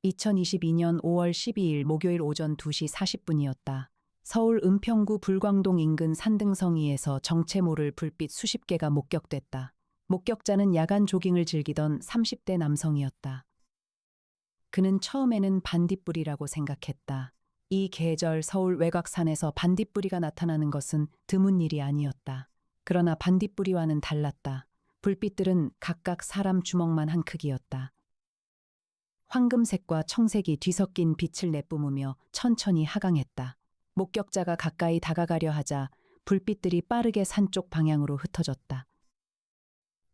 2022년 5월 12일 목요일 오전 2시 40분이었다. 서울 은평구 불광동 인근 산등성이에서 정체 모를 불빛 수십 개가 목격됐다. 목격자는 야간 조깅을 즐기던 30대 남성이었다. 그는 처음에는 반딧불이라고 생각했다. 이 계절 서울 외곽산에서 반딧불이가 나타나는 것은 드문 일이 아니었다. 그러나 반딧불이와는 달랐다. 불빛들은 각각 사람 주먹만 한 크기였다. 황금색과 청색이 뒤섞인 빛을 내뿜으며 천천히 하강했다. 목격자가 가까이 다가가려 하자 불빛들이 빠르게 산 쪽 방향으로 흩어졌다.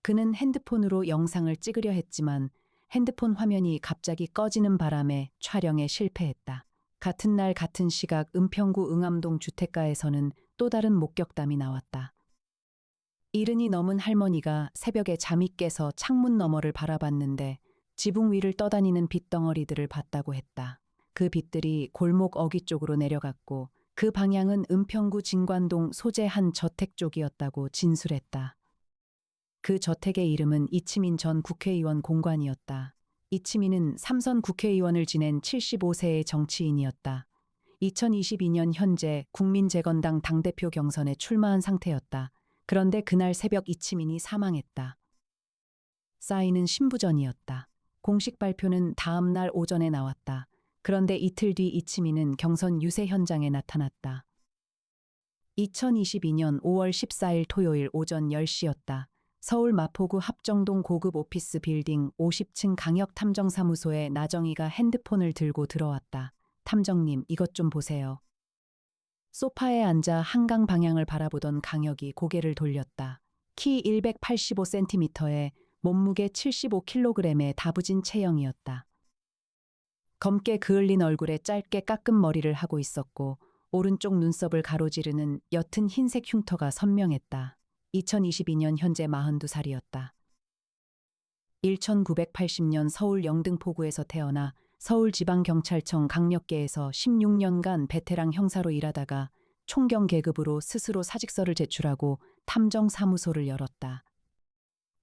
그는 핸드폰으로 영상을 찍으려 했지만 핸드폰 화면이 갑자기 꺼지는 바람에 촬영에 실패했다. 같은 날 같은 시각 은평구 응암동 주택가에서는 또 다른 목격담이 나왔다. 이른이 넘은 할머니가 새벽에 잠이 깨서 창문 너머를 바라봤는데 지붕 위를 떠다니는 빛덩어리들을 봤다고 했다. 그 빛들이 골목 어귀 쪽으로 내려갔고 그 방향은 은평구 진관동 소재 한 저택 쪽이었다고 진술했다. 그 저택의 이름은 이치민 전 국회의원 공관이었다. 이치민은 삼선 국회의원을 지낸 75세의 정치인이었다. 2022년 현재 국민재건당 당대표 경선에 출마한 상태였다. 그런데 그날 새벽 이치민이 사망했다. 쌓이는 신부전이었다. 공식 발표는 다음 날 오전에 나왔다. 그런데 이틀 뒤 이치민은 경선 유세 현장에 나타났다. 2022년 5월 14일 토요일 오전 10시였다. 서울 마포구 합정동 고급 오피스 빌딩 50층 강력탐정사무소에 나정희가 핸드폰을 들고 들어왔다. 탐정님, 이것 좀 보세요. 소파에 앉아 한강 방향을 바라보던 강혁이 고개를 돌렸다. 키 185cm에 몸무게 75kg의 다부진 체형이었다. 검게 그을린 얼굴에 짧게 깎은 머리를 하고 있었고 오른쪽 눈썹을 가로지르는 옅은 흰색 흉터가 선명했다. 2022년 현재 42살이었다. 1980년 서울 영등포구에서 태어나 서울지방경찰청 강력계에서 16년간 베테랑 형사로 일하다가 총경 계급으로 스스로 사직서를 제출하고 탐정사무소를 열었다.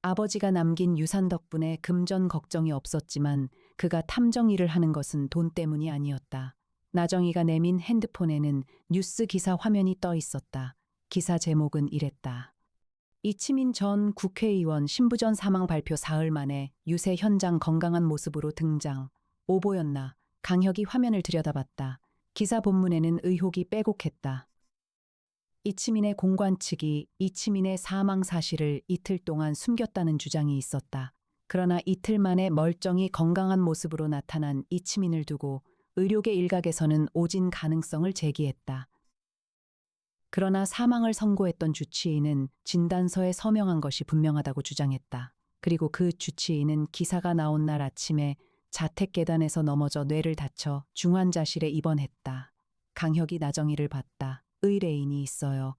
아버지가 남긴 유산 덕분에 금전 걱정이 없었지만 그가 탐정 일을 하는 것은 돈 때문이 아니었다. 나정희가 내민 핸드폰에는 뉴스 기사 화면이 떠 있었다. 기사 제목은 이랬다. 이치민 전 국회의원 신부전 사망 발표 사흘 만에 유세 현장 건강한 모습으로 등장. 오보였나? 강혁이 화면을 들여다봤다. 기사 본문에는 의혹이 빼곡했다. 이치민의 공관 측이 이치민의 사망 사실을 이틀 동안 숨겼다는 주장이 있었다. 그러나 이틀 만에 멀쩡히 건강한 모습으로 나타난 이치민을 두고 의료계 일각에서는 오진 가능성을 제기했다. 그러나 사망을 선고했던 주치의는 진단서에 서명한 것이 분명하다고 주장했다. 그리고 그 주치의는 기사가 나온 날 아침에 자택 계단에서 넘어져 뇌를 다쳐 중환자실에 입원했다. 강혁이 나정희를 봤다. 의뢰인이 있어요.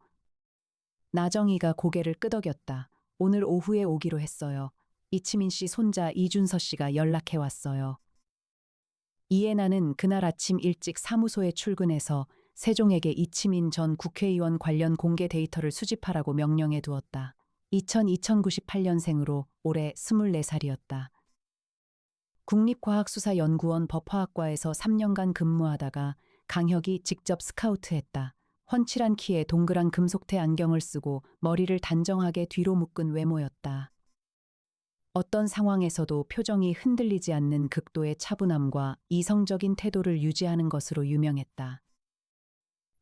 나정희가 고개를 끄덕였다. 오늘 오후에 오기로 했어요. 이치민 씨 손자 이준서 씨가 연락해 왔어요. 이해나는 그날 아침 일찍 사무소에 출근해서 세종에게 이치민 전 국회의원 관련 공개 데이터를 수집하라고 명령해 두었다. 1998년생으로 올해 24살이었다. 국립과학수사연구원 법화학과에서 3년간 근무하다가 강혁이 직접 스카우트했다. 훤칠한 키에 동그란 금속태 안경을 쓰고 머리를 단정하게 뒤로 묶은 외모였다. 어떤 상황에서도 표정이 흔들리지 않는 극도의 차분함과 이성적인 태도를 유지하는 것으로 유명했다.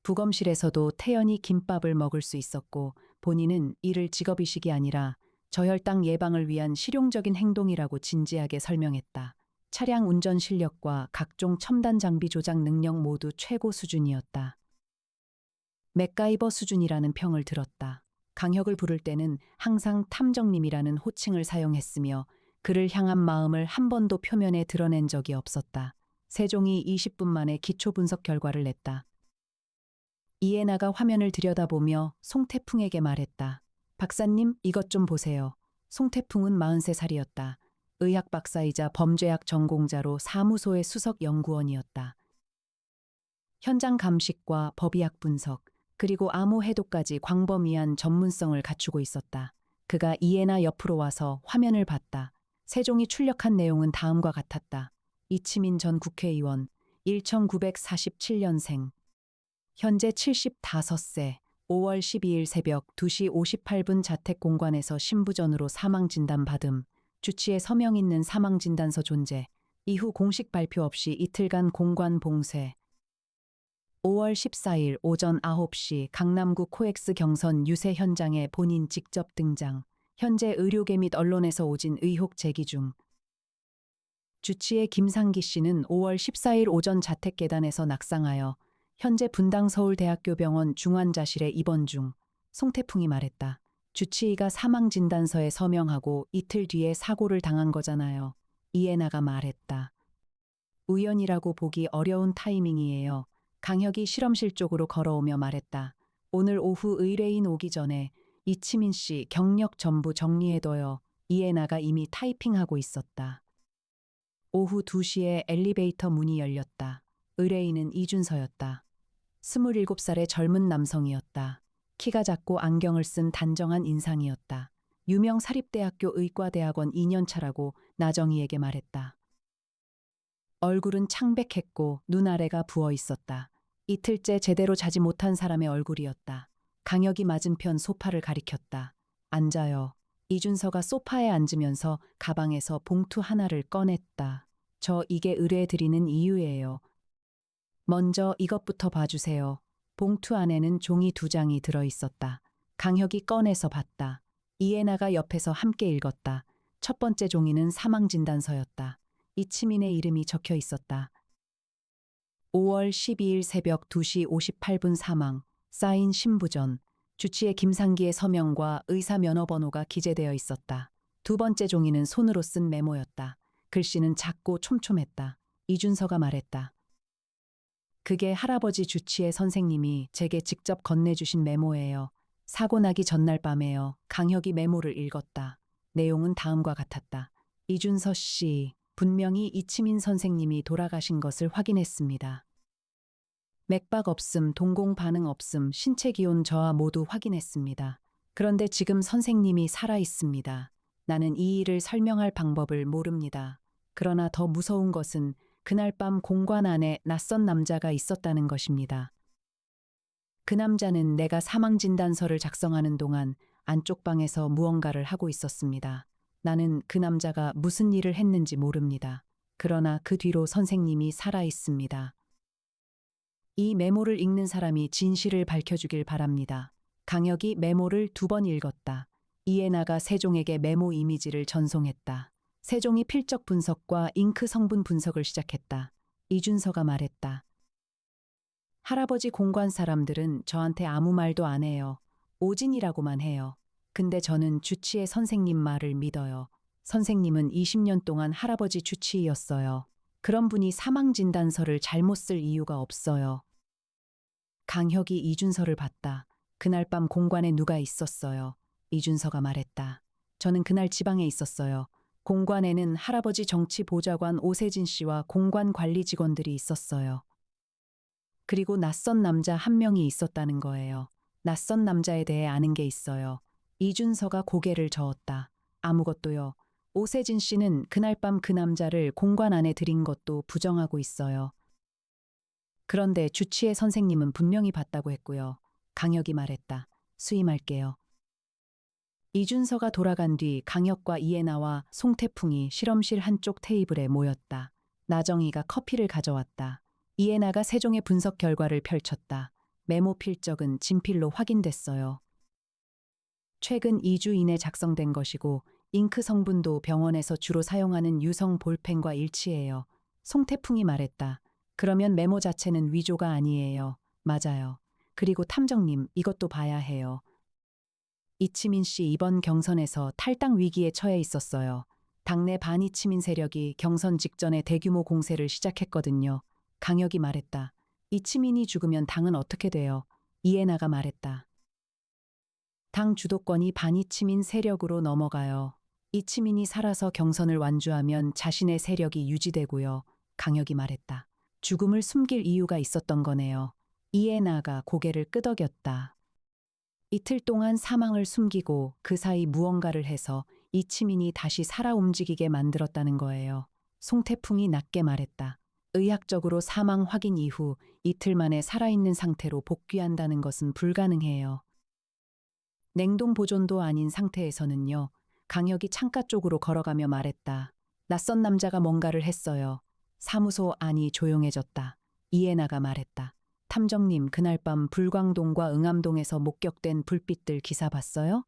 부검실에서도 태연히 김밥을 먹을 수 있었고 본인은 이를 직업의식이 아니라 저혈당 예방을 위한 실용적인 행동이라고 진지하게 설명했다. 차량 운전 실력과 각종 첨단 장비 조작 능력 모두 최고 수준이었다. 맥가이버 수준이라는 평을 들었다. 강혁을 부를 때는 항상 탐정님이라는 호칭을 사용했으며 그를 향한 마음을 한 번도 표면에 드러낸 적이 없었다. 세종이 20분 만에 기초 분석 결과를 냈다. 이해나가 화면을 들여다보며 송태풍에게 말했다. 박사님, 이것 좀 보세요. 송태풍은 43살이었다. 의학 박사이자 범죄학 전공자로 사무소의 수석 연구원이었다. 현장 감식과 법의학 분석, 그리고 암호 해독까지 광범위한 전문성을 갖추고 있었다. 그가 이해나 옆으로 와서 화면을 봤다. 세종이 출력한 내용은 다음과 같았다. 이치민 전 국회의원, 1947년생. 현재 75세. 5월 12일 새벽 2시 58분 자택 공관에서 신부전으로 사망진단 받음. 주치의 서명 있는 사망진단서 존재. 이후 공식 발표 없이 이틀간 공관 봉쇄. 5월 14일 오전 9시 강남구 코엑스 경선 유세 현장에 본인 직접 등장. 현재 의료계 및 언론에서 오진 의혹 제기 중. 주치의 김상기 씨는 5월 14일 오전 자택 계단에서 낙상하여 현재 분당 서울대학교병원 중환자실에 입원 중. 송태풍이 말했다. 주치의가 사망진단서에 서명하고 이틀 뒤에 사고를 당한 거잖아요. 이해나가 말했다. 우연이라고 보기 어려운 타이밍이에요. 강혁이 실험실 쪽으로 걸어오며 말했다. 오늘 오후 의뢰인 오기 전에 이치민 씨 경력 전부 정리해둬요. 이해나가 이미 타이핑하고 있었다. 오후 2시에 엘리베이터 문이 열렸다. 의뢰인은 이준서였다. 27살의 젊은 남성이었다. 키가 작고 안경을 쓴 단정한 인상이었다. 유명 사립대학교 의과대학원 2년차라고 나정희에게 말했다. 얼굴은 창백했고 눈아래가 부어 있었다. 이틀째 제대로 자지 못한 사람의 얼굴이었다. 강혁이 맞은편 소파를 가리켰다. 앉아요. 이준서가 소파에 앉으면서 가방에서 봉투 하나를 꺼냈다. 저 이게 의뢰드리는 이유예요. 먼저 이것부터 봐주세요. 봉투 안에는 종이 2장이 들어있었다. 강혁이 꺼내서 봤다. 이해나가 옆에서 함께 읽었다. 첫 번째 종이는 사망진단서였다. 이치민의 이름이 적혀 있었다. 5월 12일 새벽 2시 58분 사망, 사인 신부전, 주치의 김상기의 서명과 의사 면허번호가 기재되어 있었다. 두 번째 종이는 손으로 쓴 메모였다. 글씨는 작고 촘촘했다. 이준서가 말했다. 그게 할아버지 주치의 선생님이 제게 직접 건네주신 메모예요. 사고 나기 전날 밤에요. 강혁이 메모를 읽었다. 내용은 다음과 같았다. 이준서 씨, 분명히 이치민 선생님이 돌아가신 것을 확인했습니다. 맥박 없음, 동공 반응 없음, 신체 기온 저하 모두 확인했습니다. 그런데 지금 선생님이 살아 있습니다. 나는 이 일을 설명할 방법을 모릅니다. 그러나 더 무서운 것은 그날 밤 공관 안에 낯선 남자가 있었다는 것입니다. 그 남자는 내가 사망진단서를 작성하는 동안 안쪽 방에서 무언가를 하고 있었습니다. 나는 그 남자가 무슨 일을 했는지 모릅니다. 그러나 그 뒤로 선생님이 살아 있습니다. 이 메모를 읽는 사람이 진실을 밝혀주길 바랍니다. 강혁이 메모를 2번 읽었다. 이해나가 세종에게 메모 이미지를 전송했다. 세종이 필적 분석과 잉크 성분 분석을 시작했다. 이준서가 말했다. 할아버지 공관 사람들은 저한테 아무 말도 안 해요. 오진이라고만 해요. 근데 저는 주치의 선생님 말을 믿어요. 선생님은 20년 동안 할아버지 주치의였어요. 그런 분이 사망진단서를 잘못 쓸 이유가 없어요. 강혁이 이준서를 봤다. 그날 밤 공관에 누가 있었어요. 이준서가 말했다. 저는 그날 지방에 있었어요. 공관에는 할아버지 정치보좌관 오세진 씨와 공관 관리 직원들이 있었어요. 그리고 낯선 남자 한 명이 있었다는 거예요. 낯선 남자에 대해 아는 게 있어요. 이준서가 고개를 저었다. 아무것도요. 오세진 씨는 그날 밤 그 남자를 공관 안에 들인 것도 부정하고 있어요. 그런데 주치의 선생님은 분명히 봤다고 했고요. 강혁이 말했다. 수임할게요. 이준서가 돌아간 뒤 강혁과 이해나와 송태풍이 실험실 한쪽 테이블에 모였다. 나정희가 커피를 가져왔다. 이해나가 세종의 분석 결과를 펼쳤다. 메모 필적은 진필로 확인됐어요. 최근 2주 이내 작성된 것이고 잉크 성분도 병원에서 주로 사용하는 유성 볼펜과 일치해요. 송태풍이 말했다. 그러면 메모 자체는 위조가 아니에요. 맞아요. 그리고 탐정님, 이것도 봐야 해요. 이치민 씨 이번 경선에서 탈당 위기에 처해 있었어요. 당내 반이치민 세력이 경선 직전에 대규모 공세를 시작했거든요. 강혁이 말했다. 이치민이 죽으면 당은 어떻게 돼요? 이해나가 말했다. 당 주도권이 반이치민 세력으로 넘어가요. 이치민이 살아서 경선을 완주하면 자신의 세력이 유지되고요. 강혁이 말했다. 죽음을 숨길 이유가 있었던 거네요. 이해나가 고개를 끄덕였다. 이틀 동안 사망을 숨기고 그 사이 무언가를 해서 이치민이 다시 살아 움직이게 만들었다는 거예요. 송태풍이 낮게 말했다. 의학적으로 사망 확인 이후 이틀 만에 살아있는 상태로 복귀한다는 것은 불가능해요. 냉동 보존도 아닌 상태에서는요. 강혁이 창가 쪽으로 걸어가며 말했다. 낯선 남자가 뭔가를 했어요. 사무소 안이 조용해졌다. 이해나가 말했다. 탐정님, 그날 밤 불광동과 응암동에서 목격된 불빛들 기사 봤어요?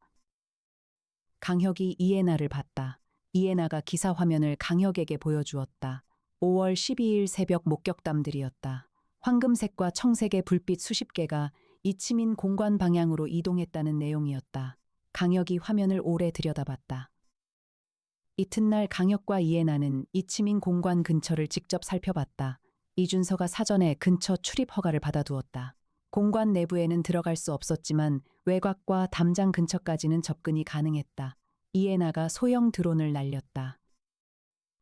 강혁이 이해나를 봤다. 이해나가 기사 화면을 강혁에게 보여주었다. 5월 12일 새벽 목격담들이었다. 황금색과 청색의 불빛 수십 개가 이치민 공관 방향으로 이동했다는 내용이었다. 강혁이 화면을 오래 들여다봤다. 이튿날 강혁과 이해나는 이치민 공관 근처를 직접 살펴봤다. 이준서가 사전에 근처 출입 허가를 받아두었다. 공관 내부에는 들어갈 수 없었지만 외곽과 담장 근처까지는 접근이 가능했다. 이해나가 소형 드론을 날렸다.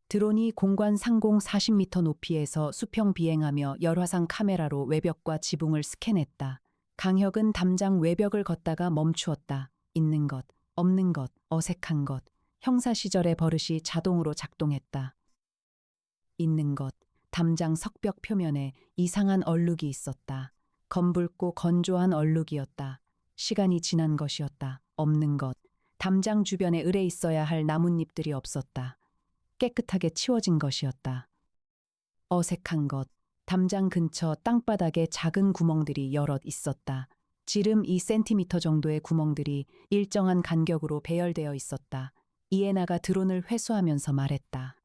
드론이 공관 상공 40m 높이에서 수평 비행하며 열화상 카메라로 외벽과 지붕을 스캔했다. 강혁은 담장 외벽을 걷다가 멈추었다. 있는 것, 없는 것, 어색한 것. 형사 시절의 버릇이 자동으로 작동했다. 있는 것, 담장 석벽 표면에 이상한 얼룩이 있었다. 검붉고 건조한 얼룩이었다. 시간이 지난 것이었다. 없는 것, 담장 주변에 을에 있어야 할 나뭇잎들이 없었다. 깨끗하게 치워진 것이었다. 어색한 것, 담장 근처 땅바닥에 작은 구멍들이 여럿 있었다. 지름 2cm 정도의 구멍들이 일정한 간격으로 배열되어 있었다. 이해나가 드론을 회수하면서 말했다.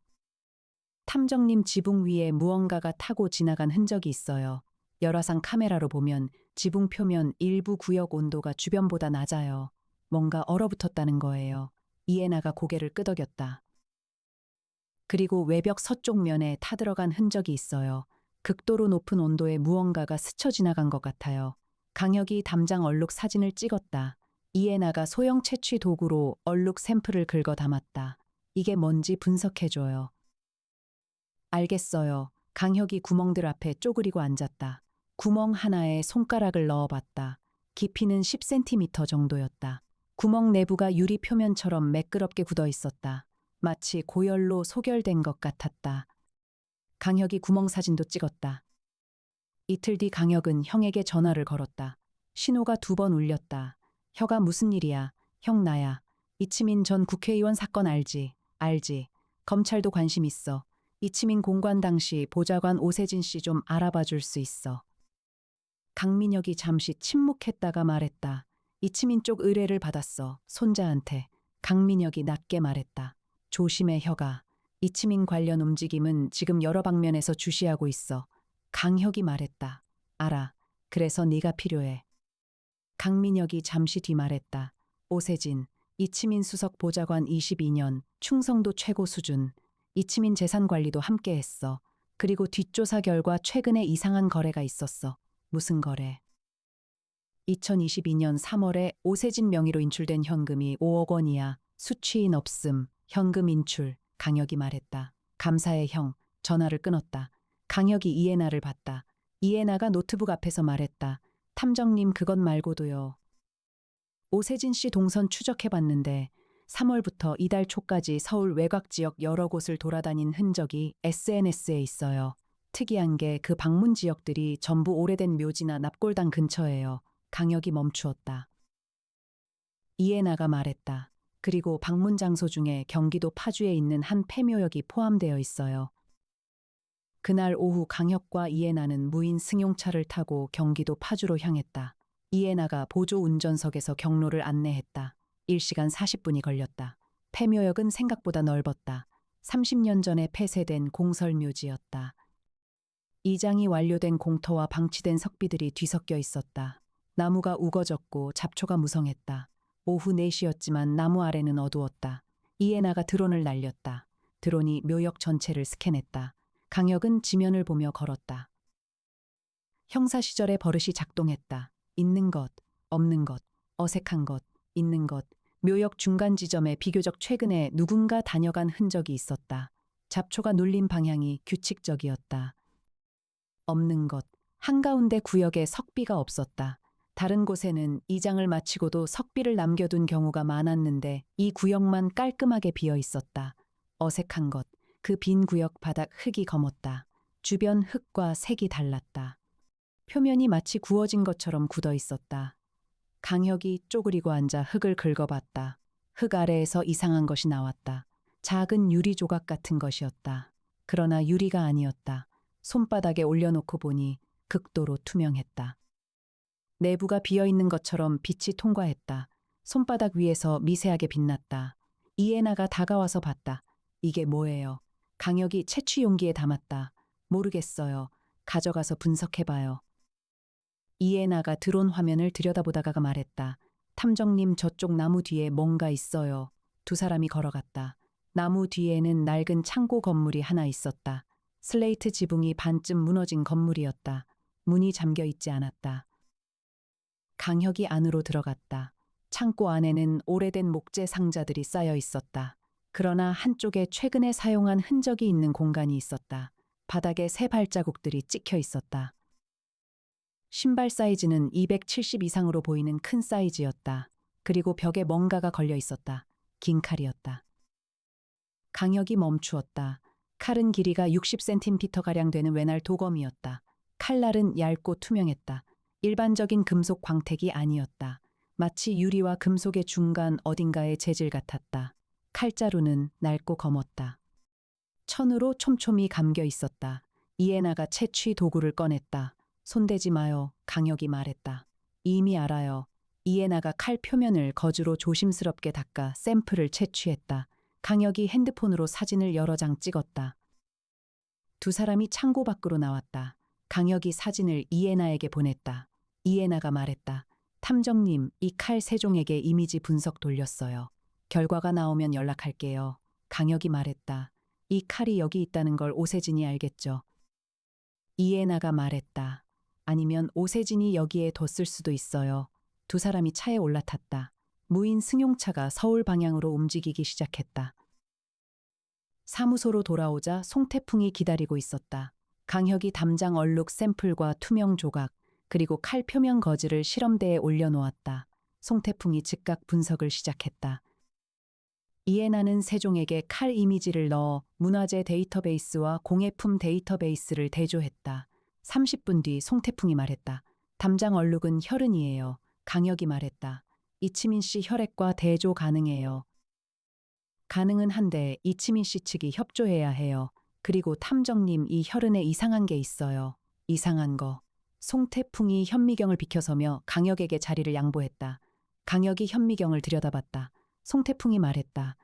탐정님 지붕 위에 무언가가 타고 지나간 흔적이 있어요. 열화상 카메라로 보면 지붕 표면 일부 구역 온도가 주변보다 낮아요. 뭔가 얼어붙었다는 거예요. 이해나가 고개를 끄덕였다. 그리고 외벽 서쪽 면에 타들어간 흔적이 있어요. 극도로 높은 온도에 무언가가 스쳐 지나간 것 같아요. 강혁이 담장 얼룩 사진을 찍었다. 이해나가 소형 채취 도구로 얼룩 샘플을 긁어 담았다. 이게 뭔지 분석해줘요. 알겠어요. 강혁이 구멍들 앞에 쪼그리고 앉았다. 구멍 하나에 손가락을 넣어봤다. 깊이는 10cm 정도였다. 구멍 내부가 유리 표면처럼 매끄럽게 굳어 있었다. 마치 고열로 소결된 것 같았다. 강혁이 구멍 사진도 찍었다. 이틀 뒤 강혁은 형에게 전화를 걸었다. 신호가 2번 울렸다. 혀가 무슨 일이야? 형 나야. 이치민 전 국회의원 사건 알지? 알지. 검찰도 관심 있어. 이치민 공관 당시 보좌관 오세진 씨 좀 알아봐 줄 수 있어. 강민혁이 잠시 침묵했다가 말했다. 이치민 쪽 의뢰를 받았어. 손자한테. 강민혁이 낮게 말했다. 조심해 혀가. 이치민 관련 움직임은 지금 여러 방면에서 주시하고 있어. 강혁이 말했다. 알아. 그래서 네가 필요해. 강민혁이 잠시 뒤 말했다. 오세진, 이치민 수석 보좌관 22년, 충성도 최고 수준. 이치민 재산 관리도 함께 했어. 그리고 뒷조사 결과 최근에 이상한 거래가 있었어. 무슨 거래? 2022년 3월에 오세진 명의로 인출된 현금이 5억 원이야. 수취인 없음. 현금 인출. 강혁이 말했다. 감사해 형. 전화를 끊었다. 강혁이 이해나를 봤다. 이해나가 노트북 앞에서 말했다. 탐정님 그것 말고도요. 오세진 씨 동선 추적해봤는데 3월부터 이달 초까지 서울 외곽 지역 여러 곳을 돌아다닌 흔적이 SNS에 있어요. 특이한 게 그 방문 지역들이 전부 오래된 묘지나 납골당 근처예요. 강혁이 멈추었다. 이해나가 말했다. 그리고 방문 장소 중에 경기도 파주에 있는 한 폐묘역이 포함되어 있어요. 그날 오후 강혁과 이해나는 무인 승용차를 타고 경기도 파주로 향했다. 이해나가 보조 운전석에서 경로를 안내했다. 1시간 40분이 걸렸다. 폐묘역은 생각보다 넓었다. 30년 전에 폐쇄된 공설묘지였다. 이장이 완료된 공터와 방치된 석비들이 뒤섞여 있었다. 나무가 우거졌고 잡초가 무성했다. 오후 4시였지만 나무 아래는 어두웠다. 이해나가 드론을 날렸다. 드론이 묘역 전체를 스캔했다. 강혁은 지면을 보며 걸었다. 형사 시절의 버릇이 작동했다. 있는 것, 없는 것, 어색한 것, 있는 것. 묘역 중간 지점에 비교적 최근에 누군가 다녀간 흔적이 있었다. 잡초가 눌린 방향이 규칙적이었다. 없는 것. 한가운데 구역에 석비가 없었다. 다른 곳에는 이장을 마치고도 석비를 남겨둔 경우가 많았는데 이 구역만 깔끔하게 비어 있었다. 어색한 것. 그 빈 구역 바닥 흙이 검었다. 주변 흙과 색이 달랐다. 표면이 마치 구워진 것처럼 굳어 있었다. 강혁이 쪼그리고 앉아 흙을 긁어봤다. 흙 아래에서 이상한 것이 나왔다. 작은 유리 조각 같은 것이었다. 그러나 유리가 아니었다. 손바닥에 올려놓고 보니 극도로 투명했다. 내부가 비어있는 것처럼 빛이 통과했다. 손바닥 위에서 미세하게 빛났다. 이에나가 다가와서 봤다. 이게 뭐예요? 강혁이 채취 용기에 담았다. 모르겠어요. 가져가서 분석해봐요. 이에나가 드론 화면을 들여다보다가 말했다. 탐정님, 저쪽 나무 뒤에 뭔가 있어요. 두 사람이 걸어갔다. 나무 뒤에는 낡은 창고 건물이 하나 있었다. 슬레이트 지붕이 반쯤 무너진 건물이었다. 문이 잠겨 있지 않았다. 강혁이 안으로 들어갔다. 창고 안에는 오래된 목재 상자들이 쌓여 있었다. 그러나 한쪽에 최근에 사용한 흔적이 있는 공간이 있었다. 바닥에 새 발자국들이 찍혀 있었다. 신발 사이즈는 270 이상으로 보이는 큰 사이즈였다. 그리고 벽에 뭔가가 걸려 있었다. 긴 칼이었다. 강혁이 멈추었다. 칼은 길이가 60cm가량 되는 외날 도검이었다. 칼날은 얇고 투명했다. 일반적인 금속 광택이 아니었다. 마치 유리와 금속의 중간 어딘가의 재질 같았다. 칼자루는 낡고 검었다. 천으로 촘촘히 감겨 있었다. 이에나가 채취 도구를 꺼냈다. 손대지 마요. 강혁이 말했다. 이미 알아요. 이에나가 칼 표면을 거즈로 조심스럽게 닦아 샘플을 채취했다. 강혁이 핸드폰으로 사진을 여러 장 찍었다. 두 사람이 창고 밖으로 나왔다. 강혁이 사진을 이에나에게 보냈다. 이에나가 말했다. 탐정님, 이 칼 세종에게 이미지 분석 돌렸어요. 결과가 나오면 연락할게요. 강혁이 말했다. 이 칼이 여기 있다는 걸 오세진이 알겠죠? 이에나가 말했다. 아니면 오세진이 여기에 뒀을 수도 있어요. 두 사람이 차에 올라탔다. 무인 승용차가 서울 방향으로 움직이기 시작했다. 사무소로 돌아오자 송태풍이 기다리고 있었다. 강혁이 담장 얼룩 샘플과 투명 조각, 그리고 칼 표면 거즈를 실험대에 올려놓았다. 송태풍이 즉각 분석을 시작했다. 이에나는 세종에게 칼 이미지를 넣어 문화재 데이터베이스와 공예품 데이터베이스를 대조했다. 30분 뒤 송태풍이 말했다. 담장 얼룩은 혈흔이에요. 강혁이 말했다. 이치민 씨 혈액과 대조 가능해요. 가능은 한데 이치민 씨 측이 협조해야 해요. 그리고 탐정님, 이 혈흔에 이상한 게 있어요. 이상한 거. 송태풍이 현미경을 비켜서며 강혁에게 자리를 양보했다. 강혁이 현미경을 들여다봤다. 송태풍이 말했다.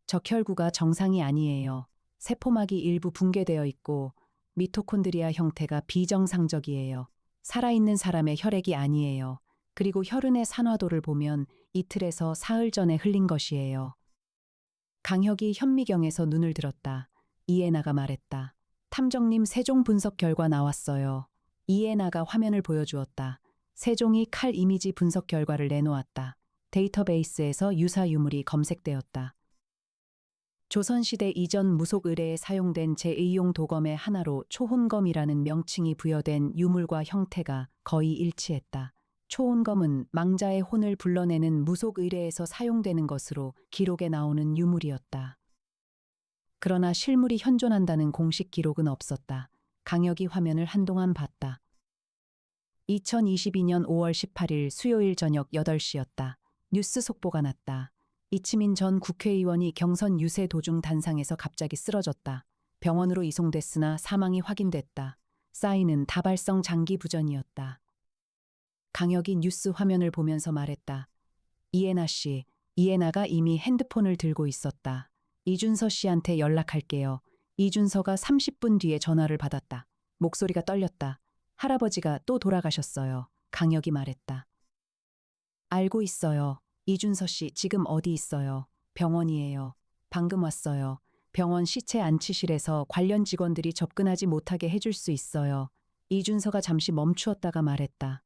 적혈구가 정상이 아니에요. 세포막이 일부 붕괴되어 있고 미토콘드리아 형태가 비정상적이에요. 살아있는 사람의 혈액이 아니에요. 그리고 혈흔의 산화도를 보면 이틀에서 사흘 전에 흘린 것이에요. 강혁이 현미경에서 눈을 들었다. 이에나가 말했다. 탐정님, 세종 분석 결과 나왔어요. 이에나가 화면을 보여주었다. 세종이 칼 이미지 분석 결과를 내놓았다. 데이터베이스에서 유사 유물이 검색되었다. 조선시대 이전 무속 의뢰에 사용된 제2용 도검의 하나로 초혼검이라는 명칭이 부여된 유물과 형태가 거의 일치했다. 초혼검은 망자의 혼을 불러내는 무속 의뢰에서 사용되는 것으로 기록에 나오는 유물이었다. 그러나 실물이 현존한다는 공식 기록은 없었다. 강혁이 화면을 한동안 봤다. 2022년 5월 18일 수요일 저녁 8시였다. 뉴스 속보가 났다. 이치민 전 국회의원이 경선 유세 도중 단상에서 갑자기 쓰러졌다. 병원으로 이송됐으나 사망이 확인됐다. 사인은 다발성 장기 부전이었다. 강혁이 뉴스 화면을 보면서 말했다. 이에나 씨, 이에나가 이미 핸드폰을 들고 있었다. 이준서 씨한테 연락할게요. 이준서가 30분 뒤에 전화를 받았다. 목소리가 떨렸다. 할아버지가 또 돌아가셨어요. 강혁이 말했다. 알고 있어요. 이준서 씨 지금 어디 있어요? 병원이에요. 방금 왔어요. 병원 시체 안치실에서 관련 직원들이 접근하지 못하게 해줄 수 있어요. 이준서가 잠시 멈추었다가 말했다.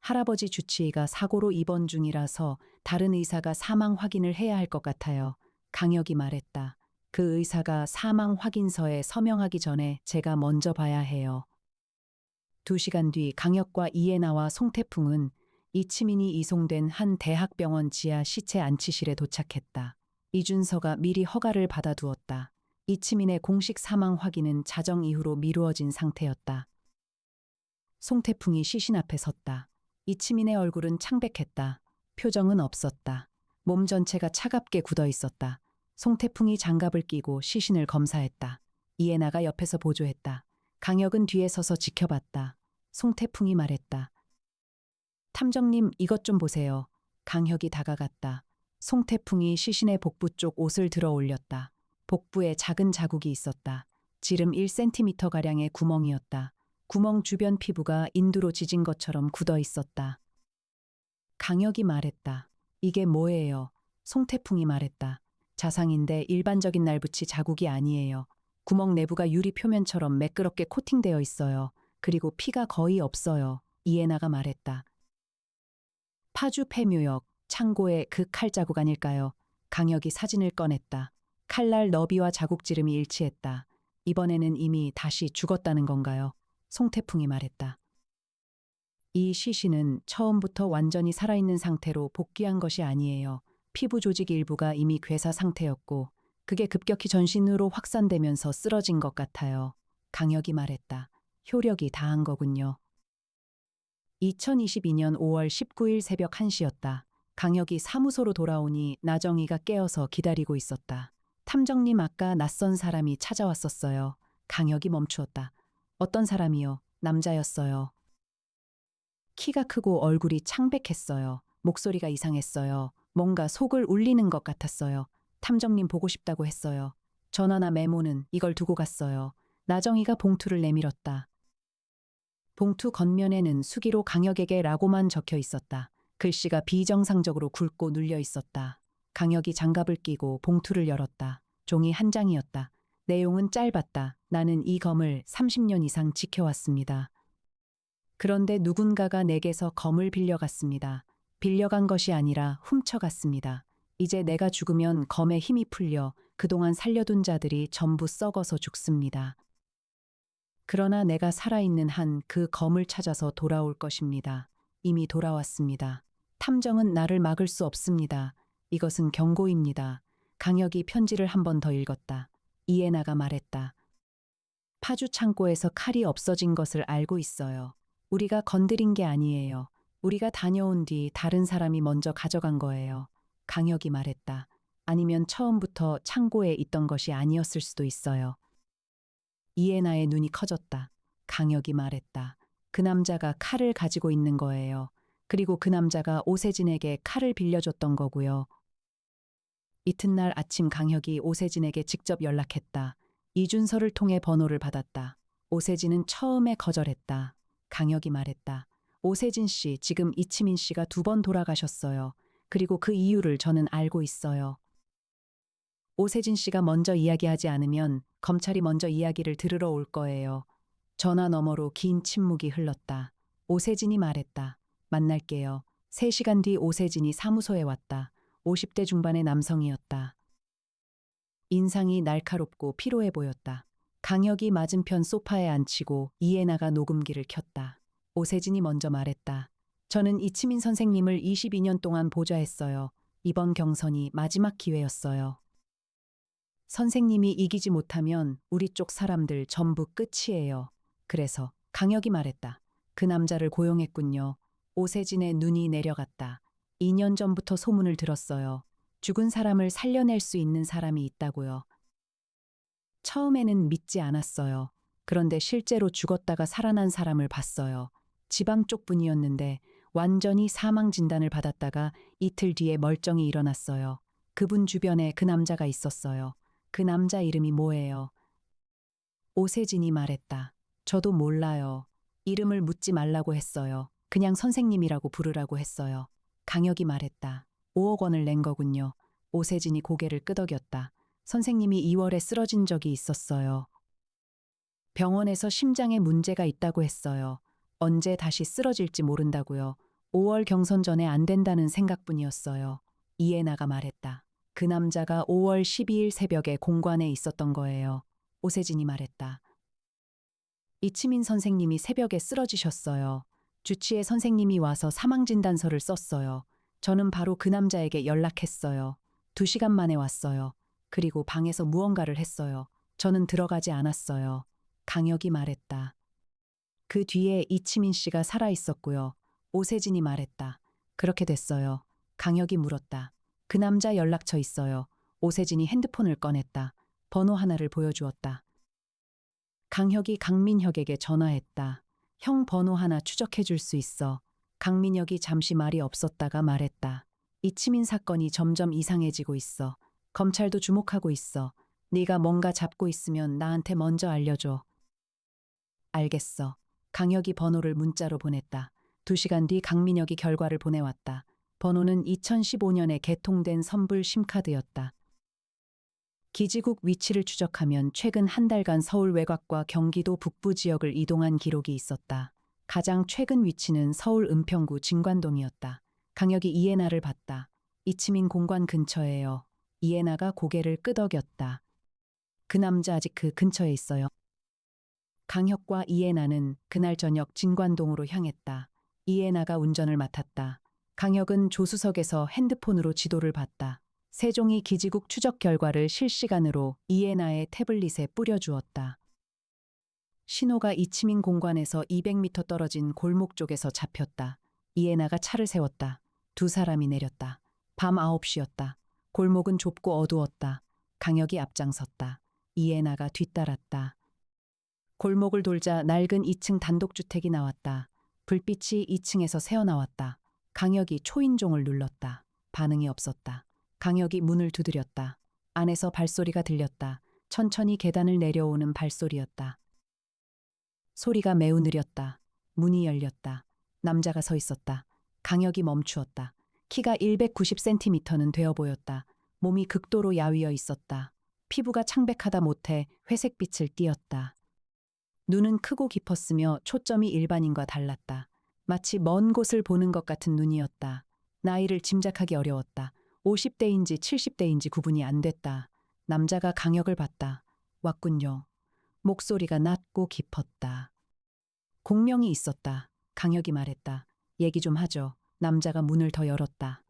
할아버지 주치의가 사고로 입원 중이라서 다른 의사가 사망 확인을 해야 할 것 같아요. 강혁이 말했다. 그 의사가 사망 확인서에 서명하기 전에 제가 먼저 봐야 해요. 2시간 뒤 강혁과 이에나와 송태풍은 이치민이 이송된 한 대학병원 지하 시체 안치실에 도착했다. 이준서가 미리 허가를 받아두었다. 이치민의 공식 사망 확인은 자정 이후로 미루어진 상태였다. 송태풍이 시신 앞에 섰다. 이치민의 얼굴은 창백했다. 표정은 없었다. 몸 전체가 차갑게 굳어 있었다. 송태풍이 장갑을 끼고 시신을 검사했다. 이해나가 옆에서 보조했다. 강혁은 뒤에 서서 지켜봤다. 송태풍이 말했다. 탐정님, 이것 좀 보세요. 강혁이 다가갔다. 송태풍이 시신의 복부 쪽 옷을 들어 올렸다. 복부에 작은 자국이 있었다. 지름 1cm가량의 구멍이었다. 구멍 주변 피부가 인두로 지진 것처럼 굳어 있었다. 강혁이 말했다. 이게 뭐예요? 송태풍이 말했다. 자상인데 일반적인 날붙이 자국이 아니에요. 구멍 내부가 유리 표면처럼 매끄럽게 코팅되어 있어요. 그리고 피가 거의 없어요. 이해나가 말했다. 파주 폐묘역, 창고에 그 칼 자국 아닐까요? 강혁이 사진을 꺼냈다. 칼날 너비와 자국지름이 일치했다. 이번에는 이미 다시 죽었다는 건가요? 송태풍이 말했다. 이 시신은 처음부터 완전히 살아있는 상태로 복귀한 것이 아니에요. 피부 조직 일부가 이미 괴사 상태였고 그게 급격히 전신으로 확산되면서 쓰러진 것 같아요. 강혁이 말했다. 효력이 다한 거군요. 2022년 5월 19일 새벽 1시였다. 강혁이 사무소로 돌아오니 나정이가 깨어서 기다리고 있었다. 탐정님, 아까 낯선 사람이 찾아왔었어요. 강혁이 멈추었다. 어떤 사람이요? 남자였어요. 키가 크고 얼굴이 창백했어요. 목소리가 이상했어요. 뭔가 속을 울리는 것 같았어요. 탐정님 보고 싶다고 했어요. 전화나 메모는 이걸 두고 갔어요. 나정이가 봉투를 내밀었다. 봉투 겉면에는 수기로 강혁에게 라고만 적혀 있었다. 글씨가 비정상적으로 굵고 눌려 있었다. 강혁이 장갑을 끼고 봉투를 열었다. 종이 한 장이었다. 내용은 짧았다. 나는 이 검을 30년 이상 지켜왔습니다. 그런데 누군가가 내게서 검을 빌려갔습니다. 빌려간 것이 아니라 훔쳐갔습니다. 이제 내가 죽으면 검에 힘이 풀려 그동안 살려둔 자들이 전부 썩어서 죽습니다. 그러나 내가 살아있는 한 그 검을 찾아서 돌아올 것입니다. 이미 돌아왔습니다. 탐정은 나를 막을 수 없습니다. 이것은 경고입니다. 강혁이 편지를 한 번 더 읽었다. 이해나가 말했다. 파주 창고에서 칼이 없어진 것을 알고 있어요. 우리가 건드린 게 아니에요. 우리가 다녀온 뒤 다른 사람이 먼저 가져간 거예요. 강혁이 말했다. 아니면 처음부터 창고에 있던 것이 아니었을 수도 있어요. 이해나의 눈이 커졌다. 강혁이 말했다. 그 남자가 칼을 가지고 있는 거예요. 그리고 그 남자가 오세진에게 칼을 빌려줬던 거고요. 이튿날 아침 강혁이 오세진에게 직접 연락했다. 이준서를 통해 번호를 받았다. 오세진은 처음에 거절했다. 강혁이 말했다. 오세진 씨, 지금 이치민 씨가 2번 돌아가셨어요. 그리고 그 이유를 저는 알고 있어요. 오세진 씨가 먼저 이야기하지 않으면 검찰이 먼저 이야기를 들으러 올 거예요. 전화 너머로 긴 침묵이 흘렀다. 오세진이 말했다. 만날게요. 3시간 뒤 오세진이 사무소에 왔다. 50대 중반의 남성이었다. 인상이 날카롭고 피로해 보였다. 강혁이 맞은편 소파에 앉히고 이해나가 녹음기를 켰다. 오세진이 먼저 말했다. 저는 이치민 선생님을 22년 동안 보좌했어요. 이번 경선이 마지막 기회였어요. 선생님이 이기지 못하면 우리 쪽 사람들 전부 끝이에요. 그래서 강혁이 말했다. 그 남자를 고용했군요. 오세진의 눈이 내려갔다. 2년 전부터 소문을 들었어요. 죽은 사람을 살려낼 수 있는 사람이 있다고요. 처음에는 믿지 않았어요. 그런데 실제로 죽었다가 살아난 사람을 봤어요. 지방 쪽 분이었는데 완전히 사망 진단을 받았다가 이틀 뒤에 멀쩡히 일어났어요. 그분 주변에 그 남자가 있었어요. 그 남자 이름이 뭐예요? 오세진이 말했다. 저도 몰라요. 이름을 묻지 말라고 했어요. 그냥 선생님이라고 부르라고 했어요. 강혁이 말했다. 5억 원을 낸 거군요. 오세진이 고개를 끄덕였다. 선생님이 2월에 쓰러진 적이 있었어요. 병원에서 심장에 문제가 있다고 했어요. 언제 다시 쓰러질지 모른다고요. 5월 경선 전에 안 된다는 생각뿐이었어요. 이해나가 말했다. 그 남자가 5월 12일 새벽에 공관에 있었던 거예요. 오세진이 말했다. 이치민 선생님이 새벽에 쓰러지셨어요. 주치의 선생님이 와서 사망진단서를 썼어요. 저는 바로 그 남자에게 연락했어요. 2시간 만에 왔어요. 그리고 방에서 무언가를 했어요. 저는 들어가지 않았어요. 강혁이 말했다. 그 뒤에 이치민 씨가 살아 있었고요. 오세진이 말했다. 그렇게 됐어요. 강혁이 물었다. 그 남자 연락처 있어요. 오세진이 핸드폰을 꺼냈다. 번호 하나를 보여주었다. 강혁이 강민혁에게 전화했다. 형 번호 하나 추적해 줄 수 있어. 강민혁이 잠시 말이 없었다가 말했다. 이치민 사건이 점점 이상해지고 있어. 검찰도 주목하고 있어. 네가 뭔가 잡고 있으면 나한테 먼저 알려줘. 알겠어. 강혁이 번호를 문자로 보냈다. 2시간 뒤 강민혁이 결과를 보내왔다. 번호는 2015년에 개통된 선불 심카드였다. 기지국 위치를 추적하면 최근 한 달간 서울 외곽과 경기도 북부 지역을 이동한 기록이 있었다. 가장 최근 위치는 서울 은평구 진관동이었다. 강혁이 이해나를 봤다. 이치민 공관 근처에요. 이해나가 고개를 끄덕였다. 그 남자 아직 그 근처에 있어요. 강혁과 이해나는 그날 저녁 진관동으로 향했다. 이해나가 운전을 맡았다. 강혁은 조수석에서 핸드폰으로 지도를 봤다. 세종이 기지국 추적 결과를 실시간으로 이해나의 태블릿에 뿌려주었다. 신호가 이치민 공관에서 200m 떨어진 골목 쪽에서 잡혔다. 이해나가 차를 세웠다. 2사람이 내렸다. 밤 9시였다. 골목은 좁고 어두웠다. 강혁이 앞장섰다. 이해나가 뒤따랐다. 골목을 돌자 낡은 2층 단독주택이 나왔다. 불빛이 2층에서 새어나왔다. 강혁이 초인종을 눌렀다. 반응이 없었다. 강혁이 문을 두드렸다. 안에서 발소리가 들렸다. 천천히 계단을 내려오는 발소리였다. 소리가 매우 느렸다. 문이 열렸다. 남자가 서 있었다. 강혁이 멈추었다. 키가 190cm는 되어 보였다. 몸이 극도로 야위어 있었다. 피부가 창백하다 못해 회색빛을 띠었다. 눈은 크고 깊었으며 초점이 일반인과 달랐다. 마치 먼 곳을 보는 것 같은 눈이었다. 나이를 짐작하기 어려웠다. 50대인지 70대인지 구분이 안 됐다. 남자가 강혁을 봤다. 왔군요. 목소리가 낮고 깊었다. 공명이 있었다. 강혁이 말했다. 얘기 좀 하죠. 남자가 문을 더 열었다.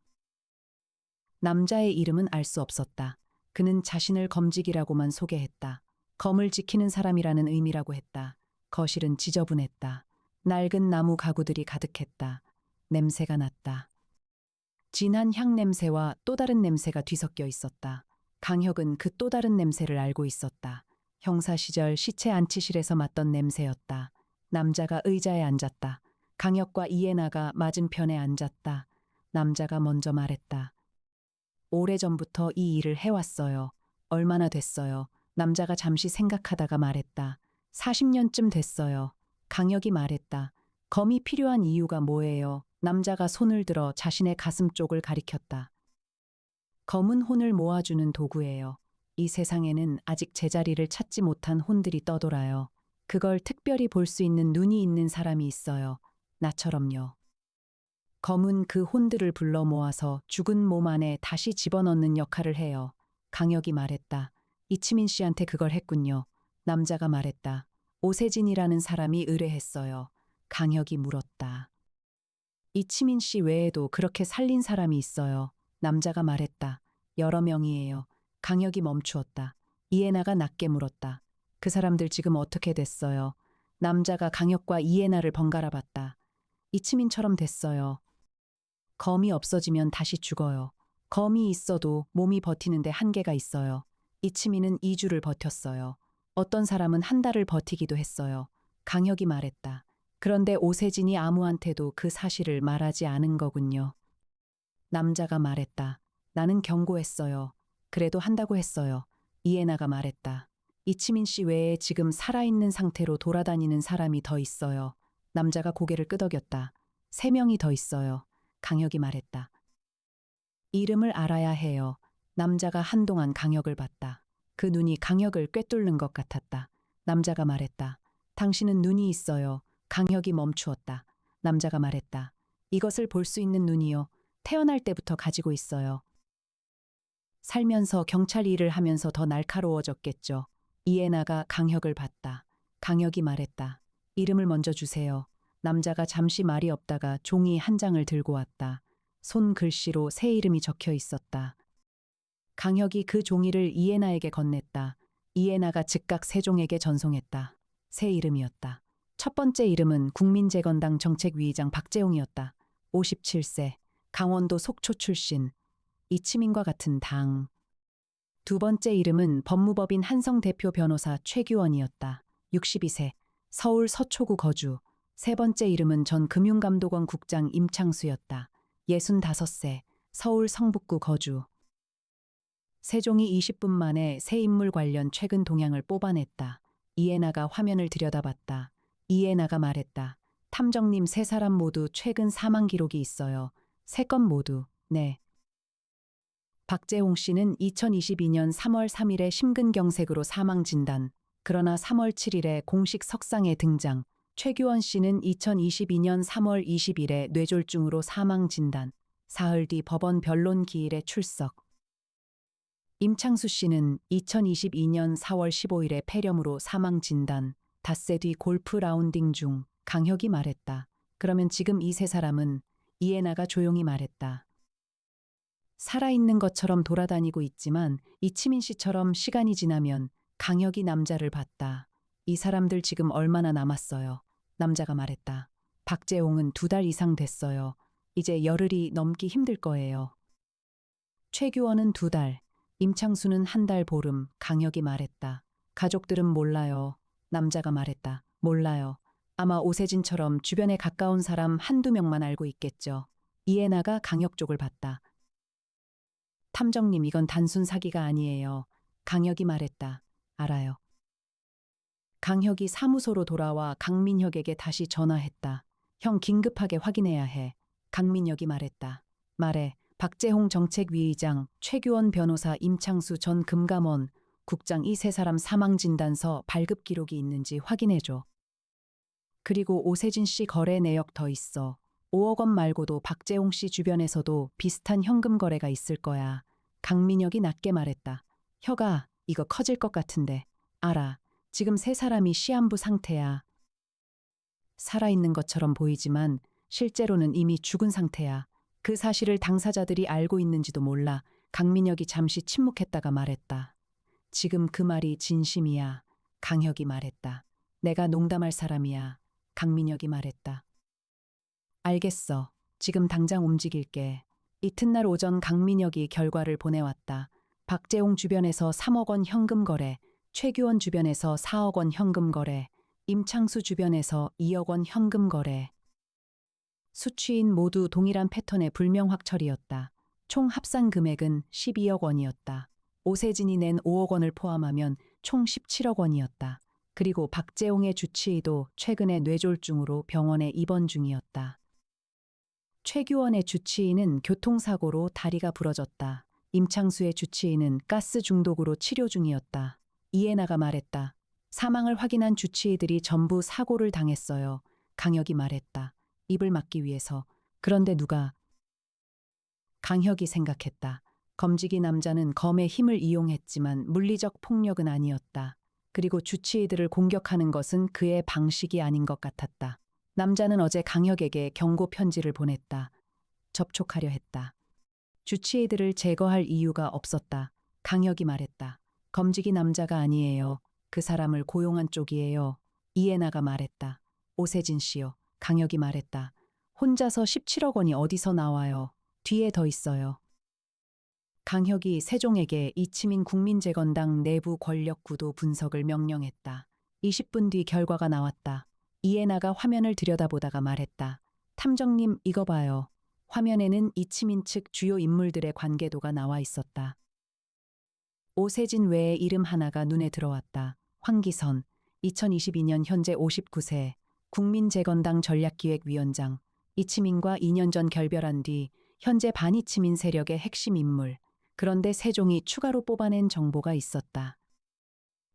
남자의 이름은 알 수 없었다. 그는 자신을 검직이라고만 소개했다. 검을 지키는 사람이라는 의미라고 했다. 거실은 지저분했다. 낡은 나무 가구들이 가득했다. 냄새가 났다. 진한 향 냄새와 또 다른 냄새가 뒤섞여 있었다. 강혁은 그 또 다른 냄새를 알고 있었다. 형사 시절 시체 안치실에서 맡던 냄새였다. 남자가 의자에 앉았다. 강혁과 이해나가 맞은편에 앉았다. 남자가 먼저 말했다. 오래전부터 이 일을 해왔어요. 얼마나 됐어요. 남자가 잠시 생각하다가 말했다. 40년쯤 됐어요. 강혁이 말했다. 검이 필요한 이유가 뭐예요? 남자가 손을 들어 자신의 가슴 쪽을 가리켰다. 검은 혼을 모아주는 도구예요. 이 세상에는 아직 제자리를 찾지 못한 혼들이 떠돌아요. 그걸 특별히 볼 수 있는 눈이 있는 사람이 있어요. 나처럼요. 검은 그 혼들을 불러 모아서 죽은 몸 안에 다시 집어넣는 역할을 해요. 강혁이 말했다. 이치민 씨한테 그걸 했군요. 남자가 말했다. 오세진이라는 사람이 의뢰했어요. 강혁이 물었다. 이치민 씨 외에도 그렇게 살린 사람이 있어요. 남자가 말했다. 여러 명이에요. 강혁이 멈추었다. 이해나가 낮게 물었다. 그 사람들 지금 어떻게 됐어요? 남자가 강혁과 이해나를 번갈아 봤다. 이치민처럼 됐어요. 검이 없어지면 다시 죽어요. 검이 있어도 몸이 버티는데 한계가 있어요. 이치민은 2주를 버텼어요. 어떤 사람은 한 달을 버티기도 했어요. 강혁이 말했다. 그런데 오세진이 아무한테도 그 사실을 말하지 않은 거군요. 남자가 말했다. 나는 경고했어요. 그래도 한다고 했어요. 이해나가 말했다. 이치민 씨 외에 지금 살아있는 상태로 돌아다니는 사람이 더 있어요. 남자가 고개를 끄덕였다. 3명이 더 있어요. 강혁이 말했다. 이름을 알아야 해요. 남자가 한동안 강혁을 봤다. 그 눈이 강혁을 꿰뚫는 것 같았다. 남자가 말했다. 당신은 눈이 있어요. 강혁이 멈추었다. 남자가 말했다. 이것을 볼 수 있는 눈이요. 태어날 때부터 가지고 있어요. 살면서 경찰 일을 하면서 더 날카로워졌겠죠. 이해나가 강혁을 봤다. 강혁이 말했다. 이름을 먼저 주세요. 남자가 잠시 말이 없다가 종이 한 장을 들고 왔다. 손글씨로 새 이름이 적혀 있었다. 강혁이 그 종이를 이해나에게 건넸다. 이해나가 즉각 세종에게 전송했다. 새 이름이었다. 첫 번째 이름은 국민재건당 정책위의장 박재홍이었다. 57세, 강원도 속초 출신, 이치민과 같은 당. 두 번째 이름은 법무법인 한성 대표 변호사 최규원이었다. 62세, 서울 서초구 거주. 세 번째 이름은 전 금융감독원 국장 임창수였다. 65세, 서울 성북구 거주. 세종이 20분 만에 새 인물 관련 최근 동향을 뽑아냈다. 이해나가 화면을 들여다봤다. 이해나가 말했다. 탐정님 세 사람 모두 최근 사망 기록이 있어요. 세 건 모두. 네. 박재홍 씨는 2022년 3월 3일에 심근경색으로 사망 진단. 그러나 3월 7일에 공식 석상에 등장. 최규원 씨는 2022년 3월 20일에 뇌졸중으로 사망 진단. 사흘 뒤 법원 변론 기일에 출석. 임창수 씨는 2022년 4월 15일에 폐렴으로 사망 진단. 닷새 뒤 골프 라운딩 중. 강혁이 말했다. 그러면 지금 이 세 사람은? 이해나가 조용히 말했다. 살아있는 것처럼 돌아다니고 있지만 이치민 씨처럼 시간이 지나면 강혁이 남자를 봤다. 이 사람들 지금 얼마나 남았어요? 남자가 말했다. 박재홍은 2달 이상 됐어요. 이제 열흘이 넘기 힘들 거예요. 최규원은 2달, 임창수는 1달 보름. 강혁이 말했다. 가족들은 몰라요. 남자가 말했다. 몰라요. 아마 오세진처럼 주변에 가까운 사람 한두 명만 알고 있겠죠. 이해나가 강혁 쪽을 봤다. 탐정님, 이건 단순 사기가 아니에요. 강혁이 말했다. 알아요. 강혁이 사무소로 돌아와 강민혁에게 다시 전화했다. 형, 긴급하게 확인해야 해. 강민혁이 말했다. 말해. 박재홍 정책위의장, 최규원 변호사, 임창수 전 금감원, 국장 이 세 사람 사망 진단서 발급 기록이 있는지 확인해줘. 그리고 오세진 씨 거래 내역 더 있어. 5억 원 말고도 박재홍 씨 주변에서도 비슷한 현금 거래가 있을 거야. 강민혁이 낮게 말했다. 혁아, 이거 커질 것 같은데. 알아. 지금 세 사람이 시한부 상태야. 살아있는 것처럼 보이지만 실제로는 이미 죽은 상태야. 그 사실을 당사자들이 알고 있는지도 몰라. 강민혁이 잠시 침묵했다가 말했다. 지금 그 말이 진심이야. 강혁이 말했다. 내가 농담할 사람이야. 강민혁이 말했다. 알겠어. 지금 당장 움직일게. 이튿날 오전 강민혁이 결과를 보내왔다. 박재홍 주변에서 3억 원 현금 거래, 최규원 주변에서 4억 원 현금 거래, 임창수 주변에서 2억 원 현금 거래. 수취인 모두 동일한 패턴의 불명확 처리였다. 총 합산 금액은 12억 원이었다. 오세진이 낸 5억 원을 포함하면 총 17억 원이었다. 그리고 박재홍의 주치의도 최근에 뇌졸중으로 병원에 입원 중이었다. 최규원의 주치의는 교통사고로 다리가 부러졌다. 임창수의 주치의는 가스 중독으로 치료 중이었다. 이해나가 말했다. 사망을 확인한 주치의들이 전부 사고를 당했어요. 강혁이 말했다. 입을 막기 위해서. 그런데 누가? 강혁이 생각했다. 검지기 남자는 검의 힘을 이용했지만 물리적 폭력은 아니었다. 그리고 주치의들을 공격하는 것은 그의 방식이 아닌 것 같았다. 남자는 어제 강혁에게 경고 편지를 보냈다. 접촉하려 했다. 주치의들을 제거할 이유가 없었다. 강혁이 말했다. 검지기 남자가 아니에요. 그 사람을 고용한 쪽이에요. 이해나가 말했다. 오세진 씨요. 강혁이 말했다. 혼자서 17억 원이 어디서 나와요. 뒤에 더 있어요. 강혁이 세종에게 이치민 국민재건당 내부 권력 구도 분석을 명령했다. 20분 뒤 결과가 나왔다. 이해나가 화면을 들여다보다가 말했다. 탐정님, 이거 봐요. 화면에는 이치민 측 주요 인물들의 관계도가 나와 있었다. 오세진 외에 이름 하나가 눈에 들어왔다. 황기선, 2022년 현재 59세, 국민재건당 전략기획위원장. 이치민과 2년 전 결별한 뒤 현재 반이치민 세력의 핵심 인물. 그런데 세종이 추가로 뽑아낸 정보가 있었다.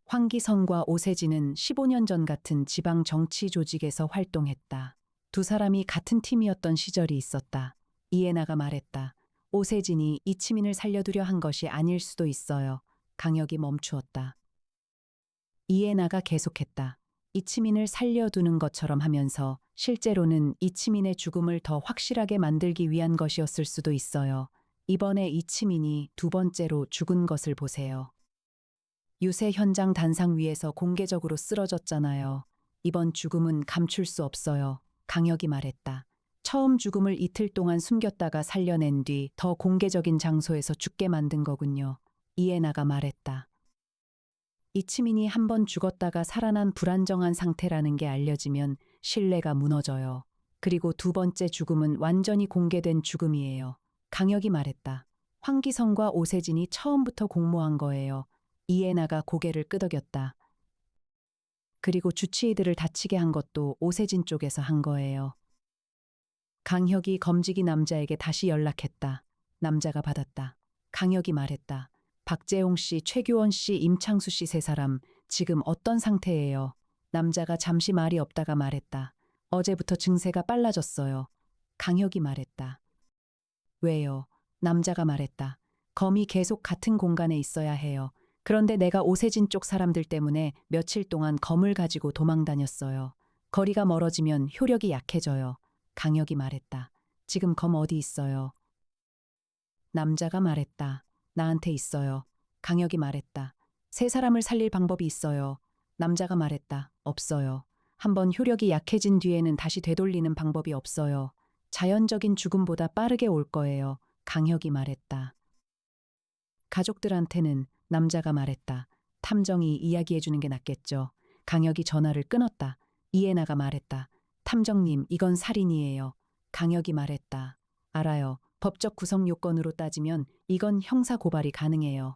황기선과 오세진은 15년 전 같은 지방 정치 조직에서 활동했다. 두 사람이 같은 팀이었던 시절이 있었다. 이해나가 말했다. 오세진이 이치민을 살려두려 한 것이 아닐 수도 있어요. 강혁이 멈추었다. 이해나가 계속했다. 이치민을 살려두는 것처럼 하면서 실제로는 이치민의 죽음을 더 확실하게 만들기 위한 것이었을 수도 있어요. 이번에 이치민이 두 번째로 죽은 것을 보세요. 유세 현장 단상 위에서 공개적으로 쓰러졌잖아요. 이번 죽음은 감출 수 없어요. 강혁이 말했다. 처음 죽음을 이틀 동안 숨겼다가 살려낸 뒤 더 공개적인 장소에서 죽게 만든 거군요. 이해나가 말했다. 이치민이 한 번 죽었다가 살아난 불안정한 상태라는 게 알려지면 신뢰가 무너져요. 그리고 두 번째 죽음은 완전히 공개된 죽음이에요. 강혁이 말했다. 황기성과 오세진이 처음부터 공모한 거예요. 이해나가 고개를 끄덕였다. 그리고 주치의들을 다치게 한 것도 오세진 쪽에서 한 거예요. 강혁이 검지기 남자에게 다시 연락했다. 남자가 받았다. 강혁이 말했다. 박재홍 씨, 최규원 씨, 임창수 씨 세 사람 지금 어떤 상태예요? 남자가 잠시 말이 없다가 말했다. 어제부터 증세가 빨라졌어요. 강혁이 말했다. 왜요? 남자가 말했다. 검이 계속 같은 공간에 있어야 해요. 그런데 내가 오세진 쪽 사람들 때문에 며칠 동안 검을 가지고 도망 다녔어요. 거리가 멀어지면 효력이 약해져요. 강혁이 말했다. 지금 검 어디 있어요? 남자가 말했다. 나한테 있어요. 강혁이 말했다. 세 사람을 살릴 방법이 있어요. 남자가 말했다. 없어요. 한번 효력이 약해진 뒤에는 다시 되돌리는 방법이 없어요. 자연적인 죽음보다 빠르게 올 거예요. 강혁이 말했다. 가족들한테는 남자가 말했다. 탐정이 이야기해주는 게 낫겠죠. 강혁이 전화를 끊었다. 이해나가 말했다. 탐정님, 이건 살인이에요. 강혁이 말했다. 알아요. 법적 구성 요건으로 따지면 이건 형사 고발이 가능해요.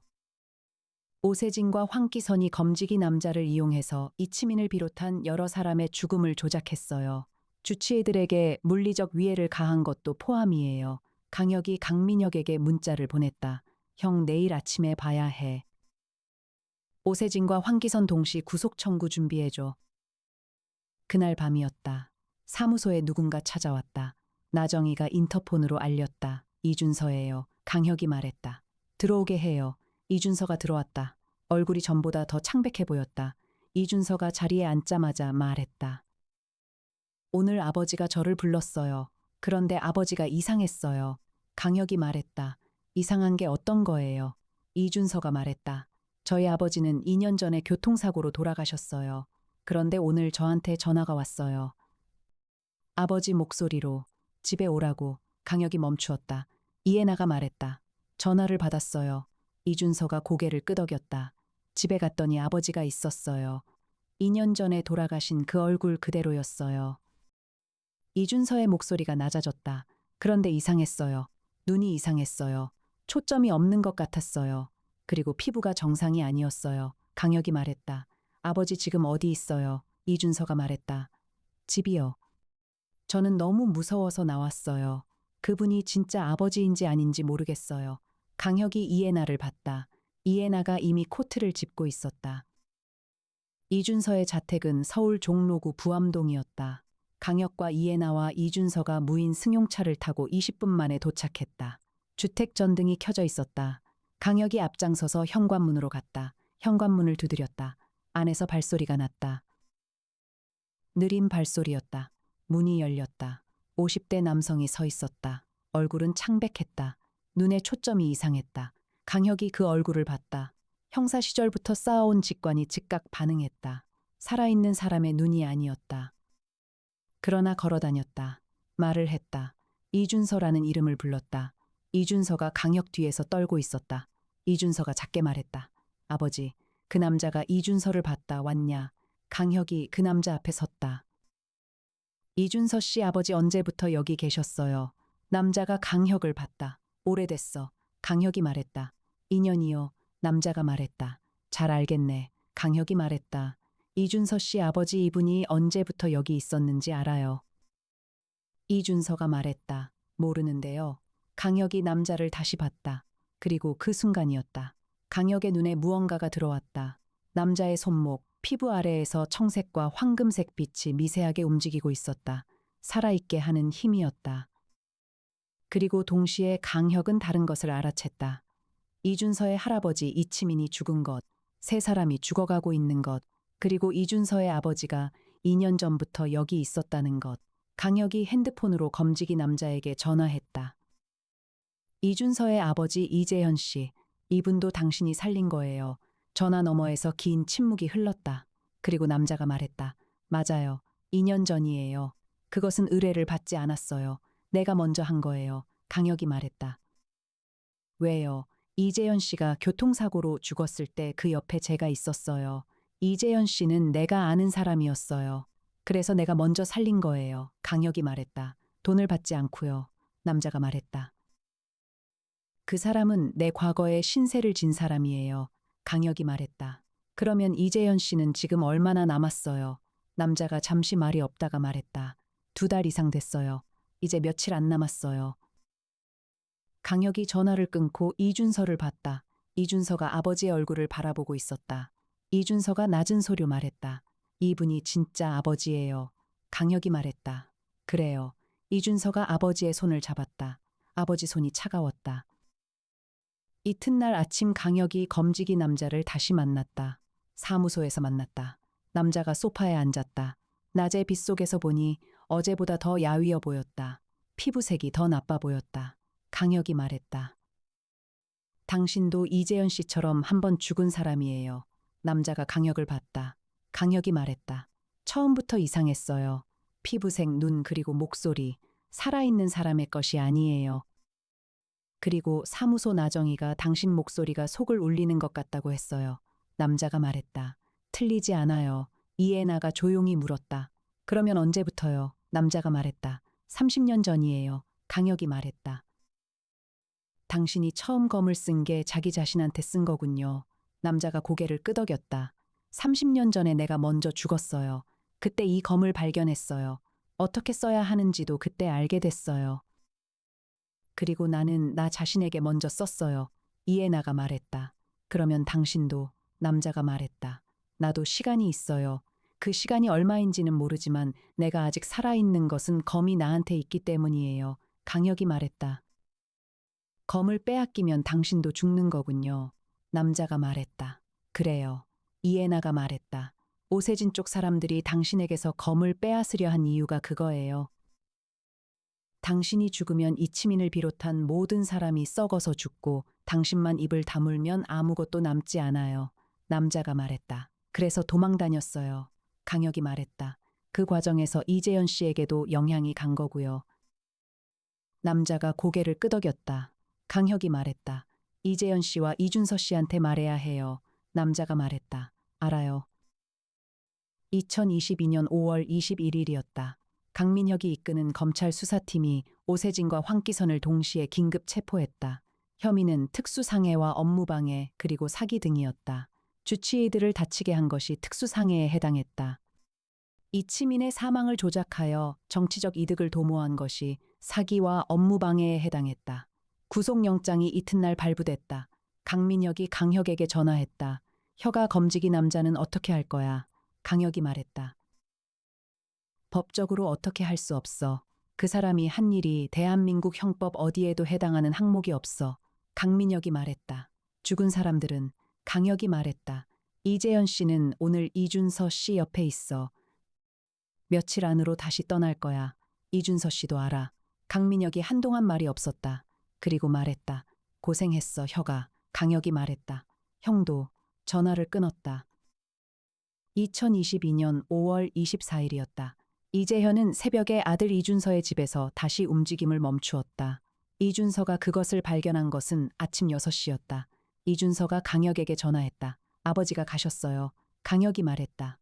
오세진과 황기선이 검지기 남자를 이용해서 이치민을 비롯한 여러 사람의 죽음을 조작했어요. 주치의들에게 물리적 위해를 가한 것도 포함이에요. 강혁이 강민혁에게 문자를 보냈다. 형 내일 아침에 봐야 해. 오세진과 황기선 동시 구속 청구 준비해줘. 그날 밤이었다. 사무소에 누군가 찾아왔다. 나정이가 인터폰으로 알렸다. 이준서예요. 강혁이 말했다. 들어오게 해요. 이준서가 들어왔다. 얼굴이 전보다 더 창백해 보였다. 이준서가 자리에 앉자마자 말했다. 오늘 아버지가 저를 불렀어요. 그런데 아버지가 이상했어요. 강혁이 말했다. 이상한 게 어떤 거예요? 이준서가 말했다. 저희 아버지는 2년 전에 교통사고로 돌아가셨어요. 그런데 오늘 저한테 전화가 왔어요. 아버지 목소리로 집에 오라고. 강혁이 멈추었다. 이해나가 말했다. 전화를 받았어요. 이준서가 고개를 끄덕였다. 집에 갔더니 아버지가 있었어요. 2년 전에 돌아가신 그 얼굴 그대로였어요. 이준서의 목소리가 낮아졌다. 그런데 이상했어요. 눈이 이상했어요. 초점이 없는 것 같았어요. 그리고 피부가 정상이 아니었어요. 강혁이 말했다. 아버지 지금 어디 있어요? 이준서가 말했다. 집이요. 저는 너무 무서워서 나왔어요. 그분이 진짜 아버지인지 아닌지 모르겠어요. 강혁이 이해나를 봤다. 이해나가 이미 코트를 짚고 있었다. 이준서의 자택은 서울 종로구 부암동이었다. 강혁과 이해나와 이준서가 무인 승용차를 타고 20분 만에 도착했다. 주택 전등이 켜져 있었다. 강혁이 앞장서서 현관문으로 갔다. 현관문을 두드렸다. 안에서 발소리가 났다. 느린 발소리였다. 문이 열렸다. 50대 남성이 서 있었다. 얼굴은 창백했다. 눈에 초점이 이상했다. 강혁이 그 얼굴을 봤다. 형사 시절부터 쌓아온 직관이 즉각 반응했다. 살아있는 사람의 눈이 아니었다. 그러나 걸어다녔다. 말을 했다. 이준서라는 이름을 불렀다. 이준서가 강혁 뒤에서 떨고 있었다. 이준서가 작게 말했다. 아버지, 그 남자가 이준서를 봤다 왔냐? 강혁이 그 남자 앞에 섰다. 이준서 씨 아버지 언제부터 여기 계셨어요? 남자가 강혁을 봤다. 오래됐어. 강혁이 말했다. 2년이요. 남자가 말했다. 잘 알겠네. 강혁이 말했다. 이준서 씨 아버지 이분이 언제부터 여기 있었는지 알아요. 이준서가 말했다. 모르는데요. 강혁이 남자를 다시 봤다. 그리고 그 순간이었다. 강혁의 눈에 무언가가 들어왔다. 남자의 손목, 피부 아래에서 청색과 황금색 빛이 미세하게 움직이고 있었다. 살아있게 하는 힘이었다. 그리고 동시에 강혁은 다른 것을 알아챘다. 이준서의 할아버지 이치민이 죽은 것, 세 사람이 죽어가고 있는 것, 그리고 이준서의 아버지가 2년 전부터 여기 있었다는 것. 강혁이 핸드폰으로 검지기 남자에게 전화했다. 이준서의 아버지 이재현 씨, 이분도 당신이 살린 거예요. 전화 너머에서 긴 침묵이 흘렀다. 그리고 남자가 말했다. 맞아요. 2년 전이에요. 그것은 의뢰를 받지 않았어요. 내가 먼저 한 거예요. 강혁이 말했다. 왜요? 이재현 씨가 교통사고로 죽었을 때 그 옆에 제가 있었어요. 이재현 씨는 내가 아는 사람이었어요. 그래서 내가 먼저 살린 거예요. 강혁이 말했다. 돈을 받지 않고요. 남자가 말했다. 그 사람은 내 과거에 신세를 진 사람이에요. 강혁이 말했다. 그러면 이재현 씨는 지금 얼마나 남았어요? 남자가 잠시 말이 없다가 말했다. 2달 이상 됐어요. 이제 며칠 안 남았어요. 강혁이 전화를 끊고 이준서를 봤다. 이준서가 아버지의 얼굴을 바라보고 있었다. 이준서가 낮은 소리로 말했다. 이분이 진짜 아버지예요. 강혁이 말했다. 그래요. 이준서가 아버지의 손을 잡았다. 아버지 손이 차가웠다. 이튿날 아침 강혁이 검지기 남자를 다시 만났다. 사무소에서 만났다. 남자가 소파에 앉았다. 낮의 빛 속에서 보니 어제보다 더 야위어 보였다. 피부색이 더 나빠 보였다. 강혁이 말했다. 당신도 이재현 씨처럼 한 번 죽은 사람이에요. 남자가 강혁을 봤다. 강혁이 말했다. 처음부터 이상했어요. 피부색, 눈 그리고 목소리. 살아있는 사람의 것이 아니에요. 그리고 사무소 나정이가 당신 목소리가 속을 울리는 것 같다고 했어요. 남자가 말했다. 틀리지 않아요. 이해나가 조용히 물었다. 그러면 언제부터요? 남자가 말했다. 30년 전이에요. 강혁이 말했다. 당신이 처음 검을 쓴 게 자기 자신한테 쓴 거군요. 남자가 고개를 끄덕였다. 30년 전에 내가 먼저 죽었어요. 그때 이 검을 발견했어요. 어떻게 써야 하는지도 그때 알게 됐어요. 그리고 나는 나 자신에게 먼저 썼어요. 이해나가 말했다. 그러면 당신도, 남자가 말했다. 나도 시간이 있어요. 그 시간이 얼마인지는 모르지만 내가 아직 살아있는 것은 검이 나한테 있기 때문이에요. 강혁이 말했다. 검을 빼앗기면 당신도 죽는 거군요. 남자가 말했다. 그래요. 이해나가 말했다. 오세진 쪽 사람들이 당신에게서 검을 빼앗으려 한 이유가 그거예요. 당신이 죽으면 이치민을 비롯한 모든 사람이 썩어서 죽고 당신만 입을 다물면 아무것도 남지 않아요. 남자가 말했다. 그래서 도망 다녔어요. 강혁이 말했다. 그 과정에서 이재현 씨에게도 영향이 간 거고요. 남자가 고개를 끄덕였다. 강혁이 말했다. 이재현 씨와 이준서 씨한테 말해야 해요. 남자가 말했다. 알아요. 2022년 5월 21일이었다. 강민혁이 이끄는 검찰 수사팀이 오세진과 황기선을 동시에 긴급 체포했다. 혐의는 특수상해와 업무방해 그리고 사기 등이었다. 주치의들을 다치게 한 것이 특수상해에 해당했다. 이치민의 사망을 조작하여 정치적 이득을 도모한 것이 사기와 업무방해에 해당했다. 구속영장이 이튿날 발부됐다. 강민혁이 강혁에게 전화했다. 혀가 검지기 남자는 어떻게 할 거야? 강혁이 말했다. 법적으로 어떻게 할 수 없어. 그 사람이 한 일이 대한민국 형법 어디에도 해당하는 항목이 없어. 강민혁이 말했다. 죽은 사람들은 강혁이 말했다. 이재현 씨는 오늘 이준서 씨 옆에 있어. 며칠 안으로 다시 떠날 거야. 이준서 씨도 알아. 강민혁이 한동안 말이 없었다. 그리고 말했다. 고생했어, 혀가. 강혁이 말했다. 형도. 전화를 끊었다. 2022년 5월 24일이었다. 이재현은 새벽에 아들 이준서의 집에서 다시 움직임을 멈추었다. 이준서가 그것을 발견한 것은 아침 6시였다. 이준서가 강혁에게 전화했다. 아버지가 가셨어요. 강혁이 말했다.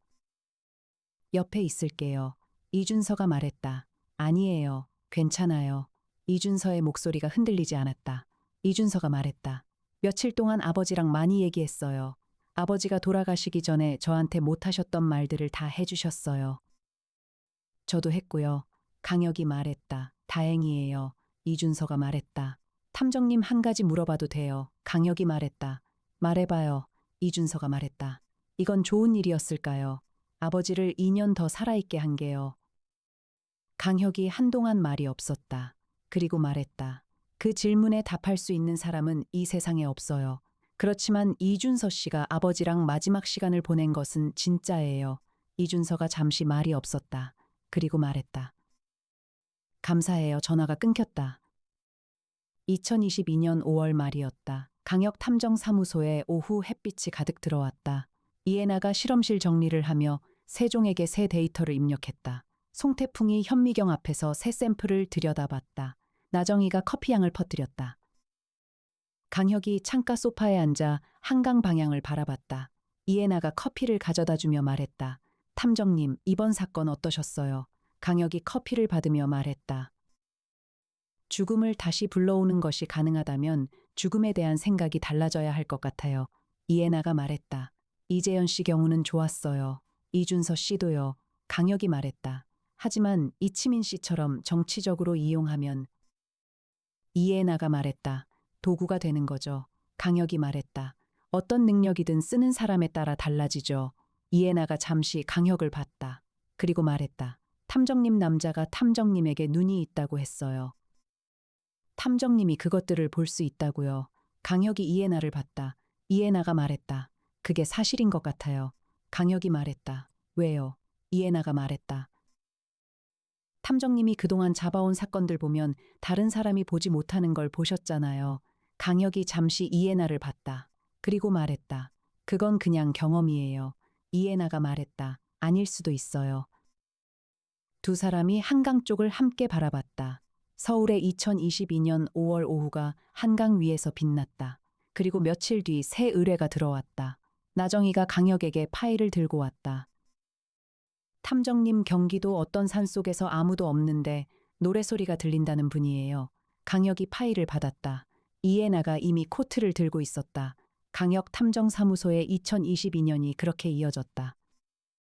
옆에 있을게요. 이준서가 말했다. 아니에요. 괜찮아요. 이준서의 목소리가 흔들리지 않았다. 이준서가 말했다. 며칠 동안 아버지랑 많이 얘기했어요. 아버지가 돌아가시기 전에 저한테 못하셨던 말들을 다 해주셨어요. 저도 했고요. 강혁이 말했다. 다행이에요. 이준서가 말했다. 탐정님 한 가지 물어봐도 돼요. 강혁이 말했다. 말해봐요. 이준서가 말했다. 이건 좋은 일이었을까요? 아버지를 2년 더 살아있게 한 게요. 강혁이 한동안 말이 없었다. 그리고 말했다. 그 질문에 답할 수 있는 사람은 이 세상에 없어요. 그렇지만 이준서 씨가 아버지랑 마지막 시간을 보낸 것은 진짜예요. 이준서가 잠시 말이 없었다. 그리고 말했다. 감사해요. 전화가 끊겼다. 2022년 5월 말이었다. 강역 탐정사무소에 오후 햇빛이 가득 들어왔다. 이해나가 실험실 정리를 하며 세종에게 새 데이터를 입력했다. 송태풍이 현미경 앞에서 새 샘플을 들여다봤다. 나정희가 커피향을 퍼뜨렸다. 강혁이 창가 소파에 앉아 한강 방향을 바라봤다. 이해나가 커피를 가져다 주며 말했다. 탐정님, 이번 사건 어떠셨어요? 강혁이 커피를 받으며 말했다. 죽음을 다시 불러오는 것이 가능하다면 죽음에 대한 생각이 달라져야 할 것 같아요. 이해나가 말했다. 이재현 씨 경우는 좋았어요. 이준서 씨도요. 강혁이 말했다. 하지만 이치민 씨처럼 정치적으로 이용하면 이해나가 말했다. 도구가 되는 거죠. 강혁이 말했다. 어떤 능력이든 쓰는 사람에 따라 달라지죠. 이해나가 잠시 강혁을 봤다. 그리고 말했다. 탐정님 남자가 탐정님에게 눈이 있다고 했어요. 탐정님이 그것들을 볼 수 있다고요. 강혁이 이해나를 봤다. 이해나가 말했다. 그게 사실인 것 같아요. 강혁이 말했다. 왜요? 이해나가 말했다. 탐정님이 그동안 잡아온 사건들 보면 다른 사람이 보지 못하는 걸 보셨잖아요. 강혁이 잠시 이해나를 봤다. 그리고 말했다. 그건 그냥 경험이에요. 이해나가 말했다. 아닐 수도 있어요. 두 사람이 한강 쪽을 함께 바라봤다. 서울의 2022년 5월 오후가 한강 위에서 빛났다. 그리고 며칠 뒤 새 의뢰가 들어왔다. 나정희가 강혁에게 파일을 들고 왔다. 탐정님 경기도 어떤 산속에서 아무도 없는데 노래소리가 들린다는 분이에요. 강혁이 파일을 받았다. 이해나가 이미 코트를 들고 있었다. 강혁 탐정사무소의 2022년이 그렇게 이어졌다.